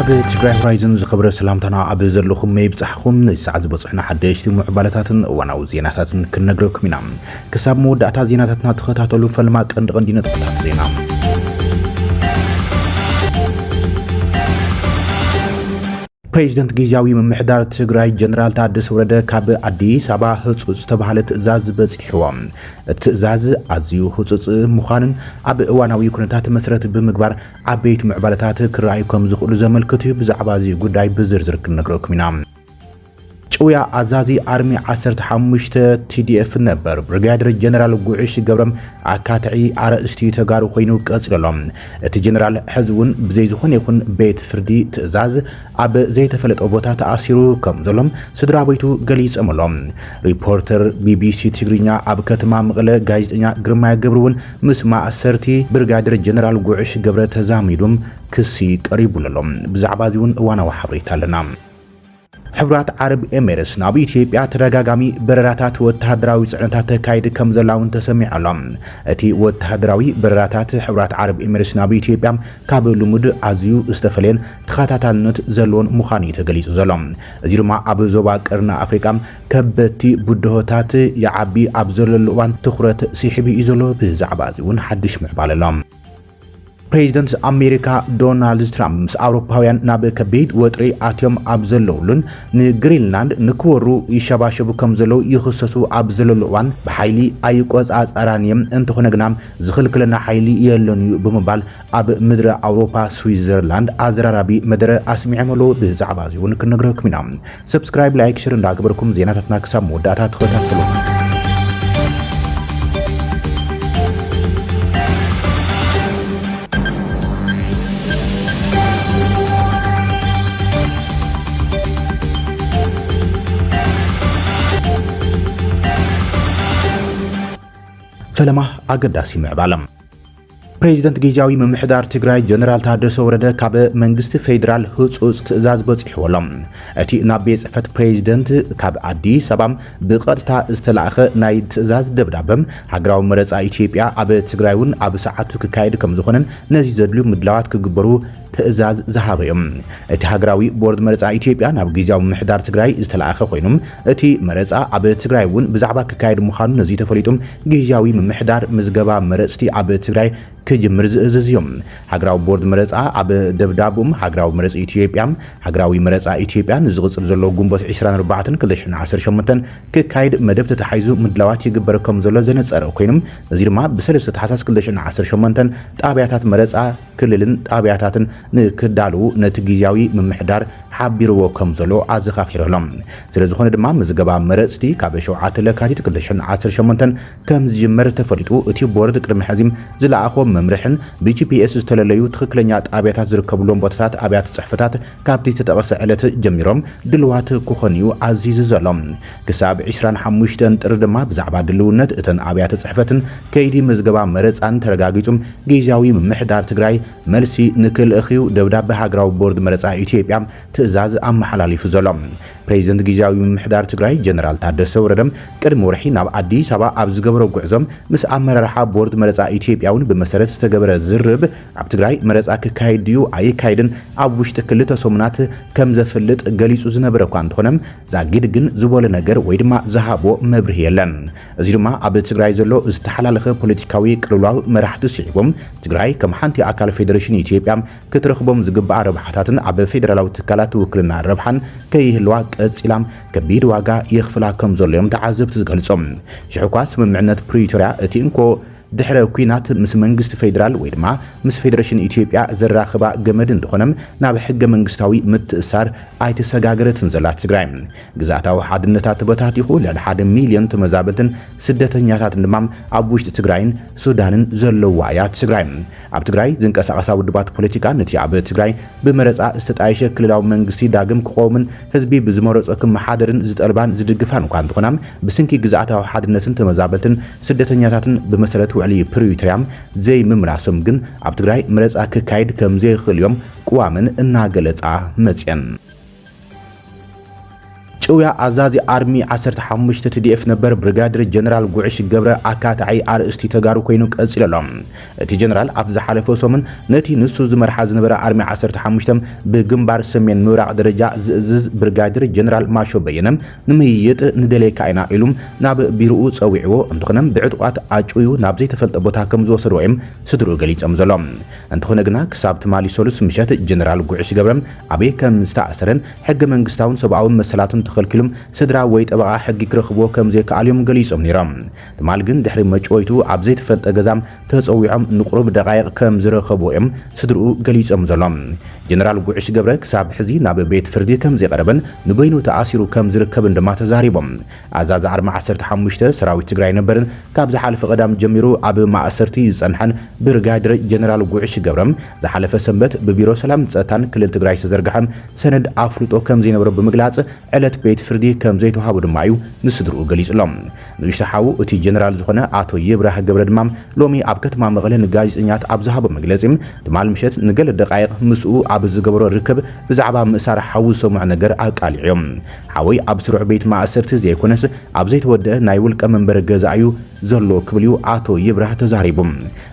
ካብ ትግራይ ሆራይዘን ዝኽብረ ሰላምታና ኣብ ዘለኹም መይብጻሕኹም ንሰዓት ዝበጽሕና ሓደሽቲ ሙዕባለታትን እዋናዊ ዜናታትን ክንነግረኩም ኢና ክሳብ መወዳእታ ዜናታትና ተኸታተሉ ፈልማ ቀንዲ ነጥብታት ዜና ፕሬዝዳንት ጊዜያዊ ምምሕዳር ትግራይ ጀነራል ታደሰ ወረደ ካብ አዲስ አበባ ህጹጽ ተባሃለ ትእዛዝ በጽሕዎም ትእዛዝ ኣዝዩ ህጹጽ ምዃንን ኣብ እዋናዊ ኩነታት መሰረት ብምግባር ዓበይቲ ምዕባለታት ክረኣዩ ከም ዝኽእሉ ዘመልክቱ ብዛዕባ እዚ ጉዳይ ብዝርዝር ክንነግረኩም ኢና ጭውያ አዛዚ አርሚ 15 TDF ነበር ብርጋዴር ጀነራል ጉዕሽ ገብረም አካታዒ አርእስቲ ተጋሩ ኮይኑ ቀጽለሎም እቲ ጀነራል ሕዝውን ብዘይ ዝኾነ ይኹን ቤት ፍርዲ ትእዛዝ ኣብ ዘይተፈለጠ ቦታ ተኣሲሩ ከም ዘሎም ስድራ ቤቱ ገሊጾምሎም ሪፖርተር BBC ትግርኛ ኣብ ከተማ መቐለ ጋዜጠኛ ግርማይ ገብሩውን ምስ ማእሰርቲ ብርጋዴር ጀነራል ጉዕሽ ገብረ ተዛሚዶም ክሲ ቀሪቡሎም ብዛዕባ ዚውን እዋናዊ ሓበሬታ ኣለና ሕብራት ዓረብ ኤሚሬትስ ናብ ኢትዮጵያ ተደጋጋሚ በረራታት ወታደራዊ ጽዕነታት ተካይድ ከም ዘላውን ተሰሚዓሎም እቲ ወታደራዊ በረራታት ሕብራት ዓረብ ኤሚሬትስ ናብ ኢትዮጵያ ካብ ልሙድ ኣዝዩ ዝተፈለየን ተኸታታልነት ዘለዎን ምዃኑ ተገሊጹ ዘሎ እዚ ድማ ኣብ ዞባ ቀርና ኣፍሪቃ ከበቲ ቡድሆታት የዓቢ ኣብ ዘለሉ እዋን ትኹረት ሲሕቢ እዩ ዘሎ ብዛዕባ እዚ እውን ሓድሽ ምዕባለ ኣሎም ፕሬዝዳንት አሜሪካ ዶናልድ ትራምፕ ምስ አውሮፓውያን ናብ ከቢድ ወጥሪ ኣትዮም ኣብ ዘለውሉን ንግሪንላንድ ንክወሩ ይሸባሸቡ ከም ዘለው ይኽሰሱ ኣብ ዘለሉ እዋን ብሓይሊ ኣይቆጻጸራንዮም እንተኾነ ግና ዝኽልክለና ሓይሊ የለን እዩ ብምባል ኣብ ምድሪ ኣውሮፓ ስዊዘርላንድ ኣዘራራቢ መደረ ኣስሚዖም ኣለዉ ብዛዕባ እዚ እውን ክንነግረኩም ኢና ሰብስክራይብ ላይክ ሼር እንዳግበርኩም ዜናታትና ክሳብ መወዳእታ ተኸታተሉ فلما أقداسي معبالم ፕሬዝዳንት ጊዜያዊ ምምሕዳር ትግራይ ጀነራል ታደሰ ወረደ ካብ መንግስቲ ፌደራል ህጹጽ ትእዛዝ በጽሕዎም እቲ ናብ ቤት ጽሕፈት ፕሬዝዳንት ካብ አዲስ አበባ ብቐጥታ ዝተላእኸ ናይ ትእዛዝ ደብዳበም ሃገራዊ መረጻ ኢትዮጵያ ኣብ ትግራይውን ኣብ ሰዓቱ ክካየድ ከም ዝኾነን ነዚ ዘድልዩ ምድላዋት ክግበሩ ትእዛዝ ዝሃበዮም እቲ ሃገራዊ ቦርድ መረጻ ኢትዮጵያ ናብ ጊዜያዊ ምምሕዳር ትግራይ ዝተላእኸ ኮይኖም እቲ መረጻ ኣብ ትግራይውን ብዛዕባ ክካየድ ምዃኑ ነዚ ተፈሊጦም ጊዜያዊ ምምሕዳር ምዝገባ መረጽቲ ኣብ ትግራይ كجمر زيوم هجراو بورد مرزا أب دبدابهم هجراو مرز إثيوبيا هجراوي مرزا إثيوبيا نزغص زلوا جنبات 24 كلشن 10 شمتن ككايد مدب تتحيزو مدلوات يجبركم زلوا زنت سر وكينم زير ما بسلسة حساس كلشن 10 شمتن تابعات مرزا كللن تابعات نكدالو نتجيزاوي من محدار حبيرو كم زلوا عزخافير لهم زلزخون دما مزجبا مرزتي كابشو عتلة كاتي كلشن 10 شمتن كم زجمر تفريطو إثيو بورد كرم حزيم زلا أخو ممرحن BGPS ዝተለለዩ ትክክለኛ ጣብያታት ዝርከብሎም ቦታታት ኣብያት ጽሕፈታት ካብቲ ተጠቐሰ ዕለት ጀሚሮም ድልዋት ክኾኑ ኣዚዙ ዘሎም ክሳብ 25 ጥር ድማ ብዛዕባ ድልውነት እተን ኣብያት ጽሕፈትን ከይዲ ምዝገባ መረጻን ተረጋጊጹም ጊዜያዊ ምምሕዳር ትግራይ መልሲ ንክልእኽዩ ደብዳቤ ሃገራዊ ቦርድ መረጻ ኢትዮጵያ ትእዛዝ ኣመሓላሊፉ ዘሎም ፕሬዝዳንት ጊዜያዊ ምምሕዳር ትግራይ ጀነራል ታደሰ ወረደም ቅድሚ ወርሒ ናብ አዲስ አበባ ኣብ ዝገበሮ ጉዕዞም ምስ ኣመራርሓ ቦርድ መረጻ ኢትዮጵያውን ብመሰረት ዝተገበረ ዝርብ ኣብ ትግራይ መረጻ ክካየድ ድዩ ኣይካይድን ኣብ ውሽጢ ክልተ ሰሙናት ከም ዘፍልጥ ገሊጹ ዝነበረ እኳ እንትኾነም ዛጊድ ግን ዝበለ ነገር ወይ ድማ ዝሃቦ መብርህ የለን እዚ ድማ ኣብ ትግራይ ዘሎ ዝተሓላለኸ ፖለቲካዊ ቅልውላው መራሕቲ ስዒቦም ትግራይ ከም ሓንቲ ኣካል ፌደሬሽን ኢትዮጵያ ክትረኽቦም ዝግባእ ረብሓታትን ኣብ ፌደራላዊ ትካላት ውክልና ረብሓን ከይህልዋ ቀጽላም ከቢድ ዋጋ ይኽፍላ ከም ዘሎም ተዓዘብቲ ዝገልጾም ሽሕኳ ስምምዕነት ፕሪቶሪያ እቲ እንኮ ድሕረ ኩናት ምስ መንግስቲ ፌደራል ወይ ድማ ምስ ፌደሬሽን ኢትዮጵያ ዘራኽባ ገመድ እንትኾነም ናብ ሕገ መንግስታዊ ምትእሳር ኣይተሰጋገረትን ዘላ ትግራይ ግዛታዊ ሓድነታት በታቲኹ ልዕሊ 1 ሚልዮን ተመዛበልትን ስደተኛታት ድማ ኣብ ውሽጢ ትግራይን ሱዳንን ዘለዋ እያ ትግራይ ኣብ ትግራይ ዝንቀሳቐሳ ውድባት ፖለቲካ ነቲ ኣብ ትግራይ ብመረጻ ዝተጣየሸ ክልላዊ መንግስቲ ዳግም ክቆምን ህዝቢ ብዝመረጾ ክመሓደርን ዝጠልባን ዝድግፋን እኳ እንትኾናም ብስንኪ ግዛታዊ ሓድነትን ተመዛበልትን ስደተኛታትን ብመሰረት ውዕሊ ፕሪቶሪያ ዘይ ምምራሶም ግን ኣብ ትግራይ መረጻ ክካይድ ከም ዘይኽእልዮም ቁዋምን እናገለጻ መጽየን ጭውያ አዛዚ አርሚ 15 TDF ነበር ብርጋዴር ጀነራል ጉዕሽ ገብረ አካታዓይ አርእስቲ ተጋሩ ኮይኑ ቀጽለሎም እቲ ጀነራል ኣብ ዝሓለፈ ሰሙን ነቲ ንሱ ዝመርሓ ዝነበረ አርሚ 15 ብግንባር ሰሜን ምብራቅ ደረጃ ዝእዝዝ ብርጋዴር ጀነራል ማሾ በየነም ንምይይጥ ንደሌካ ኢና ኢሉም ናብ ቢሮኡ ጸዊዕዎ እንትኾነም ብዕጥቋት አጭዩ ናብ ዘይተፈልጠ ቦታ ከም ዝወሰድዎም ስድሩ ገሊጾም ዘሎም እንትኾነ ግና ክሳብ ትማሊ ሶሉስ ምሸት ጀነራል ጉዕሽ ገብረም ኣበይ ከም ዝተኣሰረን ሕገ መንግስታውን ሰብኣውን መሰላቱን ተኸልኪሎም ስድራ ወይ ጠበቃ ሕጊ ክረኽቦ ከም ዘይከኣልዮም ገሊጾም ነይሮም ትማል ግን ድሕሪ መጭወይቱ ኣብ ዘይተፈልጠ ገዛም ተጸዊዖም ንቁሩብ ደቃይቕ ከም ዝረኸብዎም ስድርኡ ገሊጾም ዘሎም ጀነራል ጉዕሽ ገብረ ክሳብ ሕዚ ናብ ቤት ፍርዲ ከም ዘይቀረበን ንበይኑ ተኣሲሩ ከም ዝርከብን ድማ ተዛሪቦም ኣዛዚ ኣርማ 15 ሰራዊት ትግራይ ነበርን ካብ ዝሓለፈ ቀዳም ጀሚሩ ኣብ ማእሰርቲ ዝጸንሐን ብርጋዴር ጀነራል ጉዕሽ ገብረም ዝሓለፈ ሰንበት ብቢሮ ሰላም ጸጥታን ክልል ትግራይ ዝተዘርግሐ ሰነድ ኣፍልጦ ከም ዘይነበረ ብምግላጽ ዕለት ቤት ፍርዲ ከም ዘይተዋሃቡ ድማ እዩ ንስድርኡ ገሊጽሎም ንሽተሓው እቲ ጀነራል ዝኾነ ኣቶ ይብራህ ገብረ ድማ ሎሚ ኣብ ከተማ መቐለ ንጋዜጠኛት ኣብ ዝሃቦ መግለጺ ትማል ምሸት ንገለ ደቃይቕ ምስኡ ኣብ ዝገበሮ ርክብ ብዛዕባ ምእሳር ሓዊ ሰሙዕ ነገር ኣቃሊዕዮም ሓወይ ኣብ ስሩዕ ቤት ማእሰርቲ ዘይኮነስ ኣብ ዘይተወደአ ናይ ውልቀ መንበረ ገዛ እዩ ዘሎ ክብልዩ ኣቶ ይብራህ ተዛሪቦም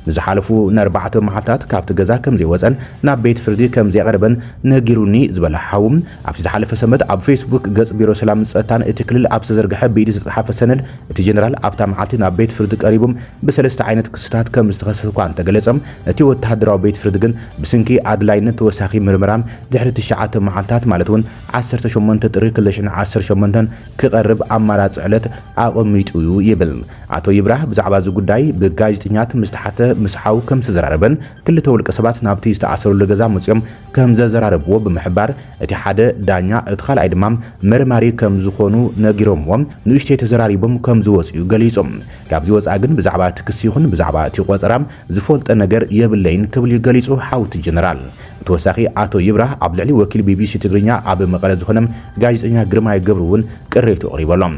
ንዝሓለፉ ን4 መዓልታት ካብቲ ገዛ ከም ዘይወፀን ናብ ቤት ፍርዲ ከም ዘይቀርበን ነጊሩኒ ዝበላሓው ኣብ ዝሓለፈ ሰንበት ኣብ ፌስቡክ ገጽ ቢሮ ሰላም ጸጥታን እቲ ክልል ኣብ ዝተዘርግሐ ብኢድ ዝተጻሕፈ ሰነድ እቲ ጀነራል ኣብታ መዓልቲ ናብ ቤት ፍርዲ ቀሪቦም ብሰለስተ ዓይነት ክስታት ከም ዝተኸሰሰ እኳ እንተገለጸም እቲ ወተሃደራዊ ቤት ፍርዲ ግን ብስንኪ ኣድላይነት ተወሳኺ ምርመራም ድሕሪ 9 መዓልታት ማለት እውን 18 ጥሪ 2018 ክቐርብ ኣማራጺ ዕለት ኣቐሚጡ ይብል ኣቶ ይብራህ ብዛዕባ እዚ ጉዳይ ብጋዜጠኛት ምስተሓተ ምስሓው ከም ዝተዘራረበን ክልተ ውልቀ ሰባት ናብቲ ዝተኣሰሩሉ ገዛ መጽኦም ከም ዘዘራረብዎ ብምሕባር እቲ ሓደ ዳኛ እቲ ካልኣይ ድማ መርማሪ ከም ዝኾኑ ነጊሮምዎም ንእሽተይ ተዘራሪቦም ከም ዝወጽኡ ገሊጾም ካብዚ ወጻኢ ግን ብዛዕባ እቲ ክሲ ይኹን ብዛዕባ እቲ ቆጸራም ዝፈልጠ ነገር የብለይን ክብል ገሊጹ ሓውቲ ጀነራል ተወሳኺ ኣቶ ይብራህ ኣብ ልዕሊ ወኪል ቢቢሲ ትግርኛ ኣብ መቐለ ዝኾነም ጋዜጠኛ ግርማይ ገብሩ እውን ቅሬቱ ኣቕሪበሎም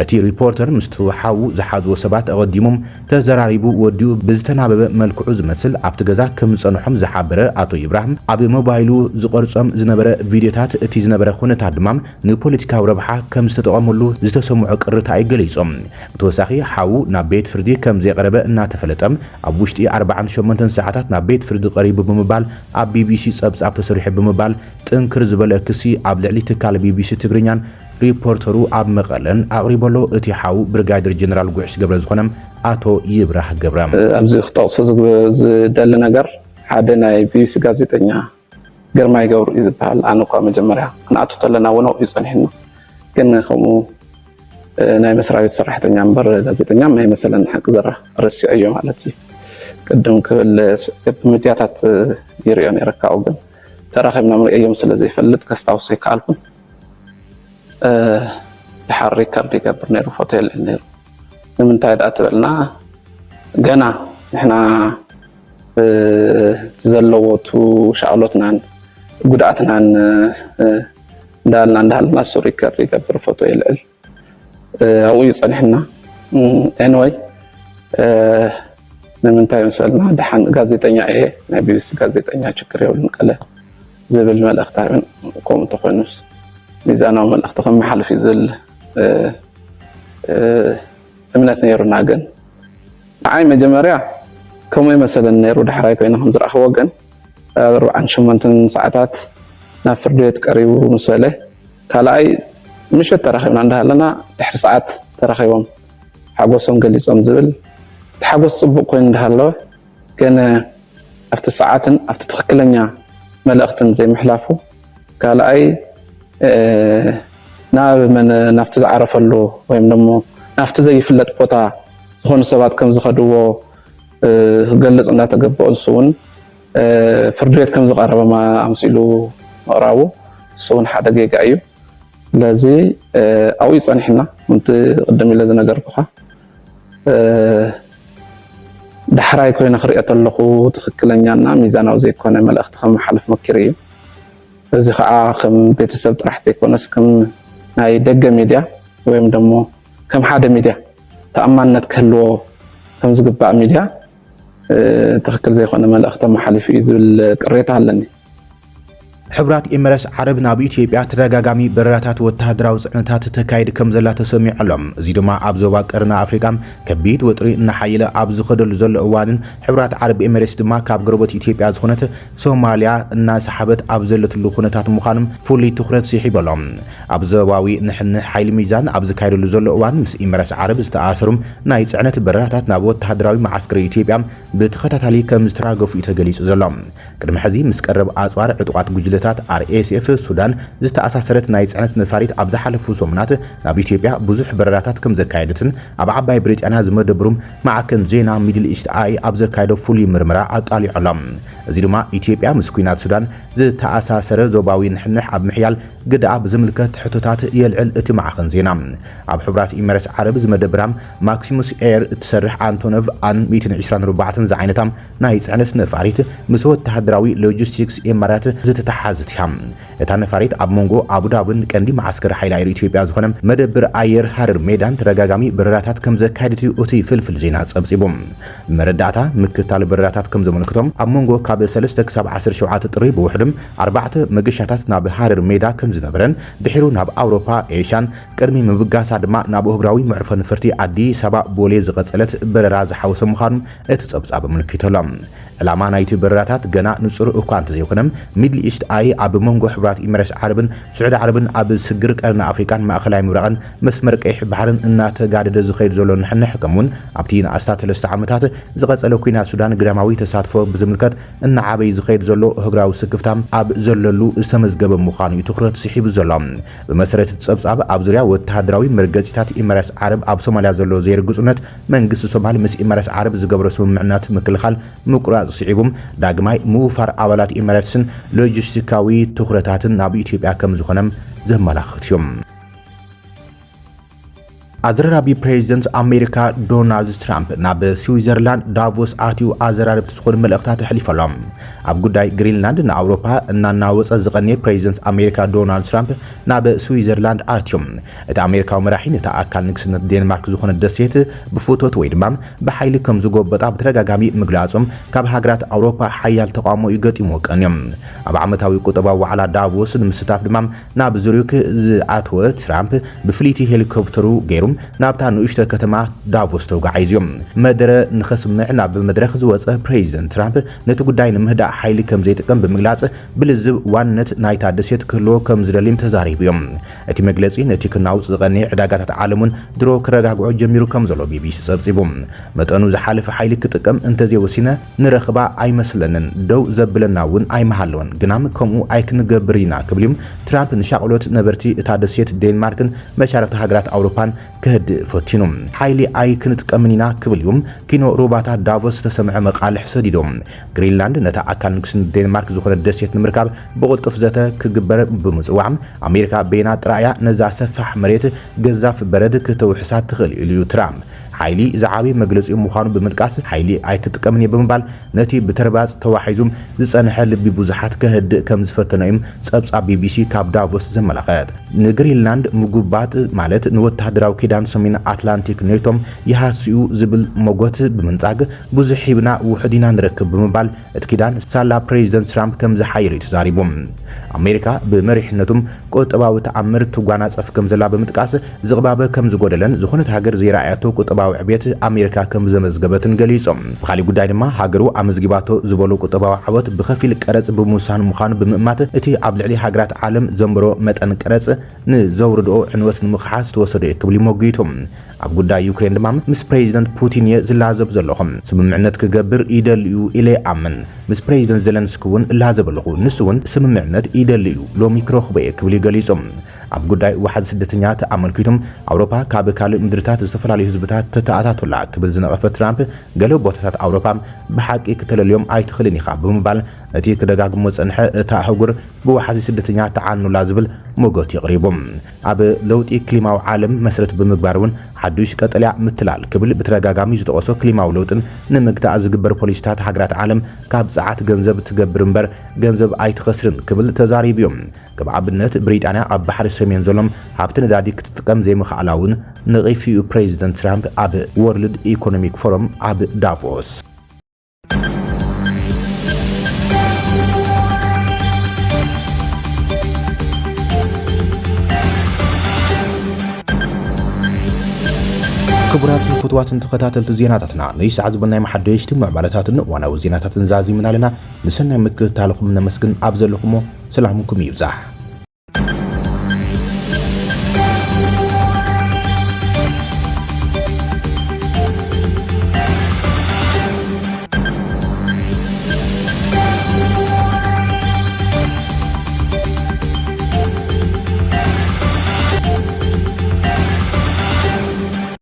እቲ ሪፖርተር ምስ ተሓው ዝሓዝዎ ሰባት ኣቐዲሞም ተዘራሪቡ ወዲኡ ብዝተናበበ መልክዑ ዝመስል ኣብቲ ገዛ ከም ዝጸንሖም ዝሓበረ ኣቶ ይብራህ ኣብ ሞባይሉ ዝቐርጾም ዝነበረ ቪድዮታት እቲ ዝነበረ ኩነታት ድማ ንፖለቲካዊ ረብሓ ከም ዝተጠቐመሉ ዝተሰምዖ ቅሬታ ገሊጾም ብተወሳኺ ሓው ናብ ቤት ፍርዲ ከም ዘይቀረበ እናተፈለጠም ኣብ ውሽጢ 48 ሰዓታት ናብ ቤት ፍርዲ ቀሪቡ ብምባል ኣብ ቢቢሲ ጸብጻብ ተሰሪሑ ብምባል ጥንክር ዝበለ ክሲ ኣብ ልዕሊ ትካል ቢቢሲ ትግርኛን ሪፖርተሩ ኣብ መቐለን ኣቕሪበሎ እቲ ሓው ብርጋዴር ጀነራል ጉዕሽ ገብረ ዝኾነም ኣቶ ይብራህ ገብረ ኣብዚ ክጠቕሶ ዝደሊ ነገር ሓደ ናይ ቢቢሲ ጋዜጠኛ ግርማይ ገብሩ እዩ ዝበሃል ኣነ እኳ መጀመርያ ክንኣቱ ከለና እውን ይጸኒሕና ግን ከምኡ ናይ መስሪያ ቤት ሰራሕተኛ እምበር ጋዜጠኛ ናይ መሰለን ሓቂ ዘራ ርስዮ እዩ ማለት እዩ ቅድም ክብል ሚድያታት ይርዮ ነይረካው ግን ተራኺብና ምርአዮም ስለ ዘይፈልጥ ከስታውሶ ይከኣልኩን ድሓር ሪከርድ ይገብር ነይሩ ፎቶ የለን ነይሩ ንምንታይ ዳ ትበልና ገና ንሕና ዘለዎቱ ሻቅሎትናን ጉድኣትናን እንዳልና እሱ ሪከርድ ይገብር ፎቶ የልዕል ኣብኡ ይጸኒሕና anyway ንምንታይ መሰልና ድሓን ጋዜጠኛ እየ ናይ ቢቢሲ ጋዜጠኛ ችግር የብሉን ቀለ ዝብል መልእኽቲ ከምኡ ተኾይኑስ ሚዛናዊ መልእኽቲ ከመሓልፍ እዩ ዝብል እምነት ነይሩና ግን ንዓይ መጀመርያ ከምኡ መሰለን ነይሩ ድሕራይ ኮይና ከም ዝረኣኽቦ ግን 48 ሰዓታት ናብ ፍርዲ ቤት ቀሪቡ ምስ በለ ካልኣይ ምሸት ተራኺብና እንዳሃለና ድሕሪ ሰዓት ተራኺቦም ሓጎሶም ገሊጾም ዝብል ተሓጎስ ጽቡቕ ኮይኑ እንዳሃለወ ግን ኣብቲ ሰዓትን ኣብቲ ትኽክለኛ መልእኽትን ዘይምሕላፉ ካልኣይ ናብቲ ዝዓረፈሉ ወይም ደሞ ናብቲ ዘይፍለጥ ቦታ ዝኾኑ ሰባት ከም ዝኸድዎ ገለጽ እንዳተገበኦ ንሱ እውን ፍርዲ ቤት ከም ዝቐረበ ኣምሲሉ ምቕራቡ ንሱ እውን ሓደ ጌጋ እዩ ስለዚ ኣብኡ ይጸኒሕና ምንቲ ቅድም ኢለ ዝነገርኩኻ ድሕራይ ኮይነ ክሪኦ ተለኹ ትኽክለኛና ሚዛናዊ ዘይኮነ መልእኽቲ ከመሓልፍ መኪር እዩ እዚ ከዓ ከም ቤተሰብ ጥራሕ ዘይኮነስ ከም ናይ ደገ ሚድያ ወይም ደሞ ከም ሓደ ሚድያ ተኣማንነት ክህልዎ ከም ዝግባእ ሚድያ ትኽክል ዘይኮነ መልእኽቲ መሓልፍ እዩ ዝብል ቅሬታ ኣለኒ ሕብራት ኤምሬትስ ዓረብ ናብ ኢትዮጵያ ተደጋጋሚ በረራታት ወተሃደራዊ ጽዕነታት ተካይድ ከም ዘላ ተሰሚዑሎም እዚ ድማ ኣብ ዞባ ቀርና አፍሪካ ከቢድ ወጥሪ እናሓየለ ኣብ ዝኸደሉ ዘሎ እዋንን ሕብራት ዓረብ ኤምሬትስ ድማ ካብ ጎረቤት ኢትዮጵያ ዝኾነት ሶማሊያ እናሰሓበት ኣብ ዘለትሉ ኩነታት ምዃኖም ፍሉይ ትኹረት ሲሒበሎም ኣብ ዞባዊ ንሕንሕ ሓይሊ ሚዛን ኣብ ዝካየደሉ ዘሎ እዋን ምስ ኤምሬትስ ዓረብ ዝተኣሰሩ ናይ ጽዕነት በረራታት ናብ ወተሃደራዊ ማዓስከር ኢትዮጵያ ብተኸታታሊ ከም ዝተራገፉ ተገሊጹ ዘሎ ቅድሚ ሕዚ ምስ ቀረብ ኣጽዋር ዕጡቃት ጉጅለ RSF ሱዳን ዝተኣሳሰረት ናይ ጽዕነት ነፋሪት ኣብ ዝሓለፉ ሰሙናት ናብ ኢትዮጵያ ብዙሕ በረራታት ከም ዘካየደትን ኣብ ዓባይ ብሪጣንያ ዝመደብሩ ማዕከን ዜና ሚድል ኢስት አይ ኣብ ዘካየደ ፍሉይ ምርመራ ኣቃሊዖሎም እዚ ድማ ኢትዮጵያ ምስ ኩናት ሱዳን ዝተኣሳሰረ ዞባዊ ንሕንሕ ኣብ ምሕያል ግድኣ ብዝምልከት ሕቶታት የልዕል እቲ ማዕከን ዜና ኣብ ሕብራት ኤምሬትስ ዓረብ ዝመደብራ ማክሲሙስ ኤር እትሰርሕ አንቶኖቭ አን 124 ዝዓይነታ ናይ ጽዕነት ነፋሪት ምስ ወተሃደራዊ ሎጂስቲክስ ኤምሬት ዝተተሓዘት እያ እታ ነፋሪት ኣብ መንጎ አቡዳብን ቀንዲ ማዓስከር ሓይሊ ኣየር ኢትዮጵያ ዝኾነ መደብር ኣየር ሃረር ሜዳን ተደጋጋሚ በረራታት ከም ዘካየደት እቲ ፍልፍል ዜና ጸብጺቦም መረዳእታ ምክትታል በረራታት ከም ዘመልክቶም ኣብ መንጎ ካብ 3 ክሳብ 17 ጥሪ ብውሕድም 4 መገሻታት ናብ ሃረር ሜዳ ከም ዝነበረን ድሒሩ ናብ ኣውሮፓ ኤሽያን ቅድሚ ምብጋሳ ድማ ናብ ህብራዊ መዕርፎ ነፈርቲ ኣዲስ አበባ ቦሌ ዝቐጸለት በረራ ዝሓወሰ ምዃኑ እቲ ጸብጻብ ምልክቶሎም ዕላማ ናይቲ በረራታት ገና ንጹር እኳ እንተዘይኮነም ሚድል ኢስት አይ ኣብ መንጎ ሕብራት ኤምሬትስ ዓረብን ስዑድ ዓረብን ኣብ ስግር ቀርና አፍሪካን ማእከላይ ምብራቕን መስመር ቀይሕ ባሕርን እናተጋደደ ዝኸይድ ዘሎ ንሕንሕ ከምውን ኣብቲ ንኣስታት 3 ዓመታት ዝቐጸለ ኩናት ሱዳን ግዳማዊ ተሳትፎ ብዝምልከት እናዓበይ ዝኸይድ ዘሎ ህግራዊ ስክፍታ ኣብ ዘለሉ ዝተመዝገበ ምዃኑ ትኹረት ሲሒቡ ዘሎ ብመሰረት ጸብጻብ ኣብ ዙርያ ወተሃደራዊ መርገጺታት ኤምሬትስ ዓረብ ኣብ ሶማልያ ዘሎ ዘይርግጹነት መንግስቲ ሶማሊ ምስ ኤምሬትስ ዓረብ ዝገብሮ ስምምዕነት ምክልኻል ምቁራጽ ሲዒቡም ዳግማይ ምውፋር ኣባላት ኤምሬትስን ሎጂስቲካዊ ትኹረታትን ናብ ኢትዮጵያ ከም ዝኾነም ዘመላኽት እዮም ኣዘራራቢ ፕሬዚደንት ኣሜሪካ ዶናልድ ትራምፕ ናብ ስዊዘርላንድ ዳቮስ ኣትዩ ኣዘራርብቲ ዝኾኑ መልእኽታት ኣሕሊፈሎም ኣብ ጉዳይ ግሪንላንድ ንኣውሮፓ እናናወፀ ዝቐነየ ፕሬዚደንት ኣሜሪካ ዶናልድ ትራምፕ ናብ ስዊዘርላንድ ኣትዮም እቲ ኣሜሪካዊ መራሒ ነታ ኣካል ንግስነት ዴንማርክ ዝኾነ ደሴት ብፎቶት ወይ ድማ ብሓይሊ ከም ዝጎበጣ ብተደጋጋሚ ምግላጾም ካብ ሃገራት ኣውሮፓ ሓያል ተቃውሞ ይገጢሞ ቀንዮም ኣብ ዓመታዊ ቁጠባዊ ዋዕላ ዳቮስ ንምስታፍ ድማ ናብ ዙሪክ ዝኣተወ ትራምፕ ብፍሊቲ ሄሊኮፕተሩ ገይሩ ናብታ ንኡሽተ ከተማ ዳቮስ ተጓዒዝዮም መደረ ንኸስምዕ ናብ መድረኽ ዝወፀ ፕሬዚደንት ትራምፕ ነቲ ጉዳይ ንምህዳእ ሓይሊ ከም ዘይጥቀም ብምግላጽ ብልዝብ ዋንነት ናይታ ደሴት ክህልዎ ከም ዝደልዮም ተዛሪቡ እዮም እቲ መግለጺ ነቲ ክናውፅ ዝቐነየ ዕዳጋታት ዓለምን ድሮ ክረጋግዖ ጀሚሩ ከም ዘሎ ቢቢሲ ጸብጺቡ መጠኑ ዝሓለፈ ሓይሊ ክጥቀም እንተዘይወሲነ ንረኽባ ኣይመስለንን ደው ዘብለና እውን ኣይመሃለወን ግናም ከምኡ ኣይክንገብር ኢና ክብልዮም ትራምፕ ንሻቅሎት ነበርቲ እታ ደሴት ዴንማርክን መሻርክቲ ሃገራት ኣውሮፓን كهد فتينم حيلي أي كنت كمنينا كبليوم كينو روباتا دافوس تسمع مقالح سديدوم غرينلاند نتا أكل نكسن دنمارك زخون الدسيت نمركاب بغل تفزتا كجبر بمزوعم أمريكا بينات رأيا نزع سفح مريت جزاف برد كتوحسات تخل إليو ترامب حيلي زعابي مجلس مخانو بمدقاس حيلي أي كنت كمني بمبال نتي بترباز تواحيزوم زسان حل ببوزحات كهد كم زفتنايم سابس بي بي سي كاب دافوس زملاخات نغرينلاند مغوبات مالت نوت هدراو كيدان سمين أتلانتيك نيتوم يحاسيو زبل موغوت بمنصاق بوزحيبنا وحدينا نركب بمبال اتكيدان سالا بريزيدنت ترامب كم زحايري تزاريبوم أمريكا بمريحنتهم قطباو تأمر تغانات أفكم زلا بمدقاس زغبابة كم زغودلن زخونت هاجر زيراعياتو قطباو عبيت أمريكا كم زمزغبتن غليصوم بخالي غداي دما هاجرو أمزغباتو زبولو قطباو عبوت بخفيل قرص بموسان مخان بمئمات اتي أبلعلي هاجرات عالم زمبرو متن قرص نزوردو عنوت نمخحاس توسدو كبلي موغيتوم ኣብ ጉዳይ ዩክሬን ድማ ምስ ፕሬዚደንት ፑቲን ዝላዘብ ዘለኹም ስምምዕነት ክገብር ይደልዩ ኢለ ኣምን ምስ ፕሬዚደንት ዘለንስኪ እውን ላዘበለኹ ንሱ እውን ስምምዕነት ይደልዩ ሎሚ ክረኽበ ክብል ገሊጾም ኣብ ጉዳይ ዋሕድ ስደተኛት ኣመልኪቶም ኣውሮፓ ካብ ካልእ ምድርታት ዝተፈላለዩ ህዝብታት ተተኣታቱላ ክብል ዝነቐፈ ትራምፕ ገለ ቦታታት ኣውሮፓ ብሓቂ ክትለልዮም ኣይትኽልን ኢኻ ብምባል እቲ ክደጋግሞ ፀንሐ እታ ኣህጉር ብዋሕዚ ስደተኛት ተዓኑላ ዝብል ሞጎት ይቕሪቦም ኣብ ለውጢ ክሊማዊ ዓለም መሰረት ብምግባር እውን ሓዱሽ ቀጠልያ ምትላል ክብል ብተደጋጋሚ ዝጠቐሶ ክሊማዊ ለውጥን ንምግታእ ዝግበር ፖሊሲታት ሃገራት ዓለም ካብ ፀዓት ገንዘብ ትገብር እምበር ገንዘብ ኣይትኸስርን ክብል ተዛሪብዮም ከም ኣብነት ብሪጣንያ ኣብ ባሕሪ ሰሜን ዘሎም ሃብቲ ነዳዲ ክትጥቀም ዘይምኽኣላ እውን ነቒፉ ፕሬዚደንት ትራምፕ ኣብ ወርልድ ኢኮኖሚክ ፎረም ኣብ ዳቮስ ክቡራትን ፍትዋትን ተኸታተልቲ ዜናታትና ንይስዓት ዝበልናይ መሓደሽቲ ምዕባለታትን እዋናዊ ዜናታትን ዛዚምና ኣለና ንሰናይ ምክትታልኩም ነመስግን ኣብ ዘለኹሞ ሰላምኩም ይብዛሕ